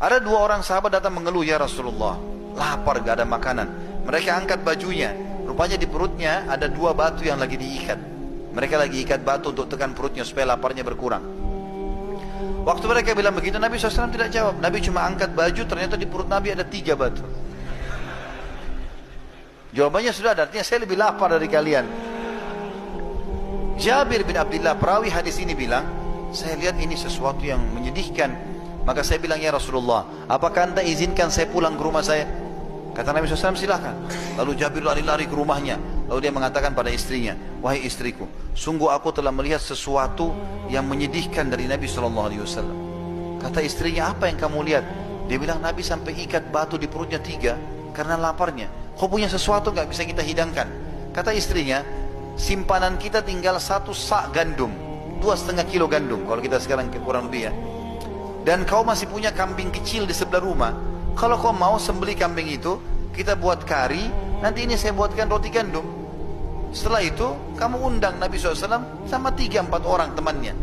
Ada dua orang sahabat datang mengeluh, ya Rasulullah, lapar, gak ada makanan. Mereka angkat bajunya, rupanya di perutnya ada dua batu yang lagi diikat. Mereka lagi ikat batu untuk tekan perutnya supaya laparnya berkurang. Waktu mereka bilang begitu, Nabi SAW tidak jawab. Nabi cuma angkat baju, ternyata di perut Nabi ada 3 batu. Jawabannya sudah ada, artinya saya lebih lapar dari kalian. Jabir bin Abdullah perawi hadis ini bilang, saya lihat ini sesuatu yang menyedihkan. Maka saya bilang, ya Rasulullah, apakah anda izinkan saya pulang ke rumah saya? Kata Nabi SAW, silakan. Lalu Jabir lari-lari ke rumahnya. Lalu dia mengatakan pada istrinya, wahai istriku, sungguh aku telah melihat sesuatu yang menyedihkan dari Nabi SAW. Kata istrinya, apa yang kamu lihat? Dia bilang, Nabi sampai ikat batu di perutnya 3 karena laparnya. Kau punya sesuatu gak bisa kita hidangkan? Kata istrinya, simpanan kita tinggal 1 sak gandum, 2,5 kilo gandum, kalau kita sekarang kurang lebih ya. Dan kau masih punya kambing kecil di sebelah rumah. Kalau kau mau sembelih kambing itu, kita buat kari, nanti ini saya buatkan roti gandum. Setelah itu kamu undang Nabi SAW sama 3-4 orang temannya.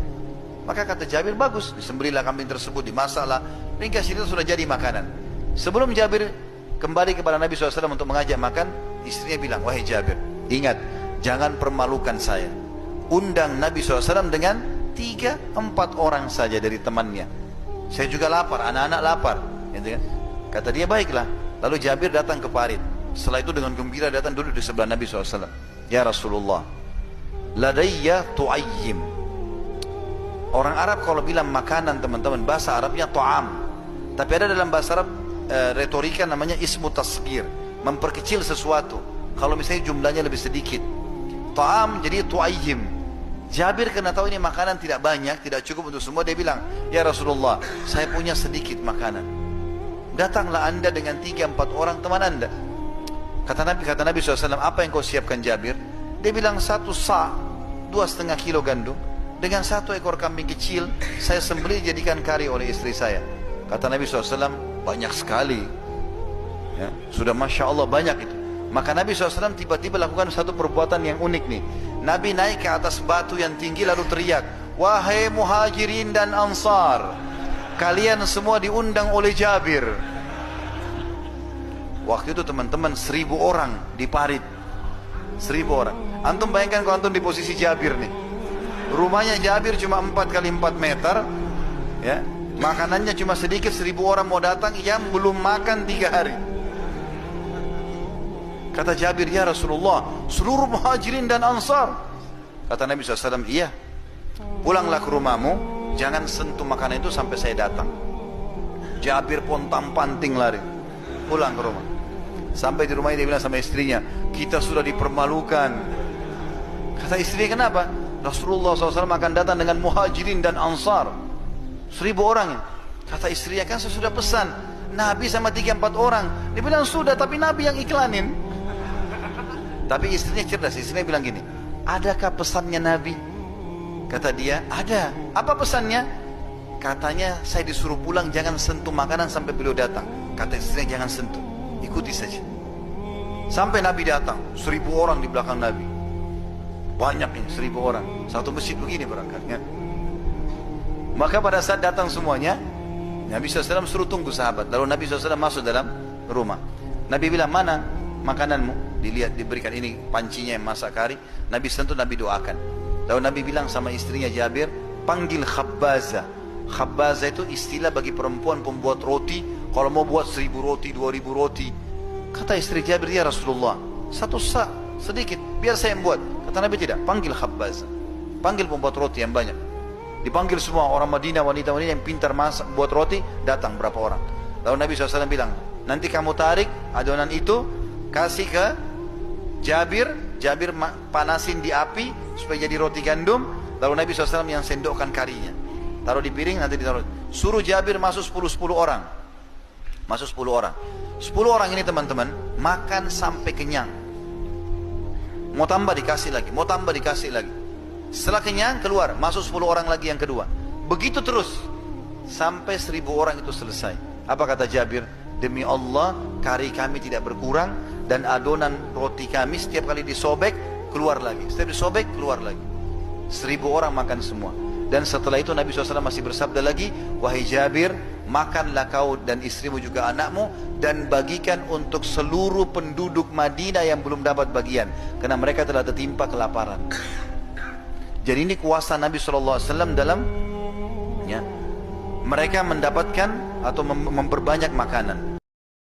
Maka kata Jabir, bagus, disembelihlah kambing tersebut, dimasaklah. Ringkas cerita sudah jadi makanan. Sebelum Jabir kembali kepada Nabi SAW untuk mengajak makan, istrinya bilang, wahai Jabir, ingat, jangan permalukan saya. Undang Nabi SAW dengan 3-4 orang saja dari temannya. Saya juga lapar, anak-anak lapar, gitu kan? Kata dia, baiklah. Lalu Jabir datang ke parit. Setelah itu dengan gembira datang duduk di sebelah Nabi SAW. Ya Rasulullah, ladayya tu'ayyim. Orang Arab kalau bilang makanan, teman-teman, bahasa Arabnya to'am. Tapi ada dalam bahasa Arab retorika namanya ismu tasghir, memperkecil sesuatu kalau misalnya jumlahnya lebih sedikit. To'am jadi tu'ayyim. Jabir karena tahu ini makanan tidak banyak, tidak cukup untuk semua, dia bilang, ya Rasulullah, saya punya sedikit makanan. Datanglah anda dengan 3-4 orang teman anda. Kata Nabi SAW, apa yang kau siapkan Jabir? Dia bilang 1 sa', 2,5 kilo gandum, dengan 1 ekor kambing kecil, saya sembelih jadikan kari oleh istri saya. Kata Nabi SAW, banyak sekali. Ya, sudah Masya Allah banyak itu. Maka Nabi SAW tiba-tiba lakukan satu perbuatan yang unik nih. Nabi naik ke atas batu yang tinggi lalu teriak, wahai muhajirin dan ansar, kalian semua diundang oleh Jabir. Waktu itu teman-teman 1.000 orang di parit, 1.000 orang. Antum bayangkan kalau antum di posisi Jabir nih. Rumahnya Jabir cuma 4 kali 4 meter, ya. Makanannya cuma sedikit, 1.000 orang mau datang yang belum makan 3 hari. Kata Jabir, ya Rasulullah, seluruh muhajirin dan ansar. Kata Nabi SAW, iya, pulanglah ke rumahmu, jangan sentuh makanan itu sampai saya datang. Jabir pontang-panting lari, pulang ke rumah. Sampai di rumahnya dia bilang sama istrinya, kita sudah dipermalukan. Kata istrinya, kenapa? Rasulullah SAW akan datang dengan muhajirin dan ansar, 1.000 orang. Kata istrinya, kan saya sudah pesan Nabi sama 3-4 orang. Dia bilang sudah, tapi Nabi yang iklanin. Tapi istrinya cerdas, istrinya bilang gini, adakah pesannya Nabi? Kata dia, ada. Apa pesannya? Katanya saya disuruh pulang, jangan sentuh makanan sampai beliau datang. Kata istrinya, jangan sentuh, ikuti saja. Sampai Nabi datang, 1.000 orang di belakang Nabi. Banyak ini, 1.000 orang. Satu masjid begini berangkatnya. Maka pada saat datang semuanya, Nabi SAW suruh tunggu sahabat. Lalu Nabi SAW masuk dalam rumah. Nabi bilang, mana makananmu? Dilihat, diberikan ini pancinya yang masak kari. Nabi sentuh, Nabi doakan. Lalu Nabi bilang sama istrinya Jabir, panggil khabbazah. Khabbazah itu istilah bagi perempuan pembuat roti. Kalau mau buat 1.000 roti, 2.000 roti. Kata istri Jabir, ya Rasulullah, 1 sa' sedikit, biar saya yang buat. Kata Nabi, tidak, panggil khabbazah, panggil pembuat roti yang banyak. Dipanggil semua orang Madinah, wanita-wanita yang pintar masak buat roti, datang berapa orang. Lalu Nabi SAW bilang, nanti kamu tarik adonan itu, kasih ke Jabir. Jabir panasin di api supaya jadi roti gandum. Lalu Nabi SAW yang sendokkan karinya, taruh di piring, nanti ditaruh. Suruh Jabir masuk 10 orang. Masuk 10 orang. 10 orang ini teman-teman makan sampai kenyang. Mau tambah dikasih lagi, mau tambah dikasih lagi. Setelah kenyang keluar, masuk 10 orang lagi yang kedua. Begitu terus sampai 1.000 orang itu selesai. Apa kata Jabir? Demi Allah, kari kami tidak berkurang dan adonan roti kami setiap kali disobek keluar lagi. Setiap disobek keluar lagi. 1.000 orang makan semua. Dan setelah itu Nabi SAW masih bersabda lagi, wahai Jabir, makanlah kau dan istrimu juga anakmu, dan bagikan untuk seluruh penduduk Madinah yang belum dapat bagian, karena mereka telah tertimpa kelaparan. Jadi ini kuasa Nabi SAW dalam, ya, mereka mendapatkan atau memperbanyak makanan.